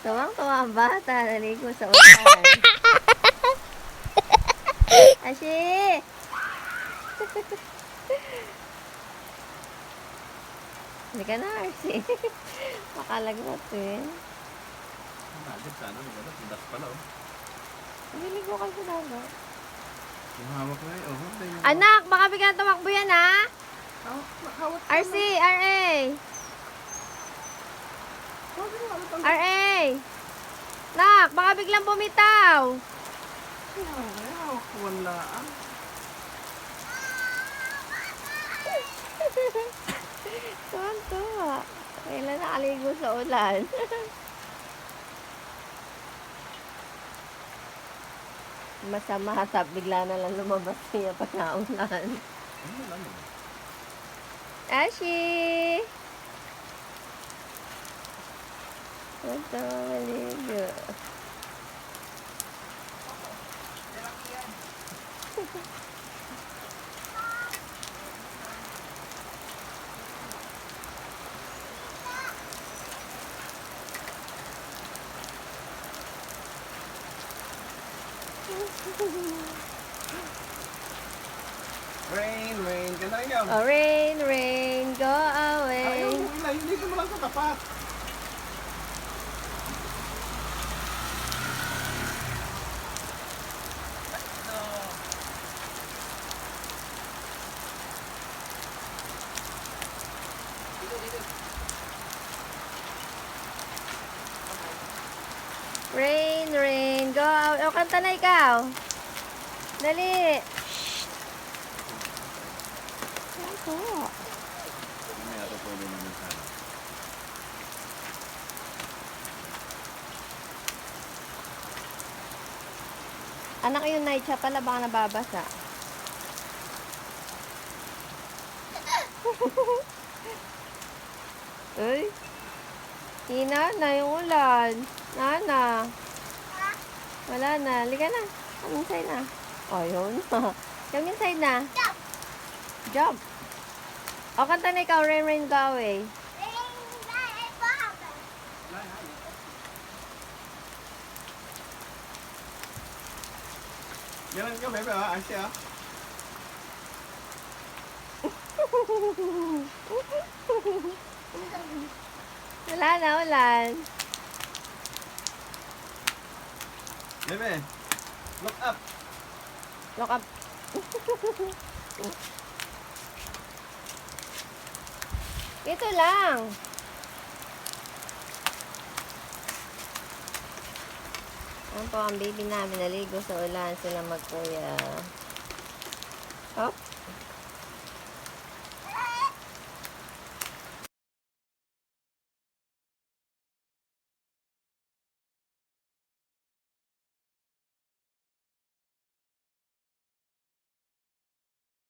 Tuwang-tuwa ang bata. Naligo sa ulan. Ashi! Hindi ka na, Arsi. Makalagnat eh. Nagod sana. Nagod. Das pala oh. Naligo ka sa dagat. Yung hawak na eh. Oh, yung Anak, baka biglang tumakbo yan ha? hawak. RC, RA. RA. Nak, baka biglang bumitaw. Hawak ko wala ah. Tuwan-tuwa. Kailan nakaligo sa ulan. Masama hatap, bigla na lang lumabas niya pag naulan. Ano lang yun? Ashi! Ito, maligo. Rain, rain. Ganda rin yan. Oh, rain, rain, go away. Ayaw, hindi ko mo lang sa tapat. Rain, rain, go away. O, kanta na ikaw. Dali. Ito. Mamaya ito pwede naman sana. Anak yung night siya pala, baka nababasa. Uy. Hina na yung ulan. Nana. Wala na. Liga na. Come inside na. Oh, yun. Come inside na. Jump. O, kanta na ikaw. Rain, rain, go away. Ganun ka, bebe ha? Asya ha? Wala na, ulan. Bebe, look up. Look up. Ito lang. Ayan po ang baby namin. Naligo sa ulan sila magkuya. Hop.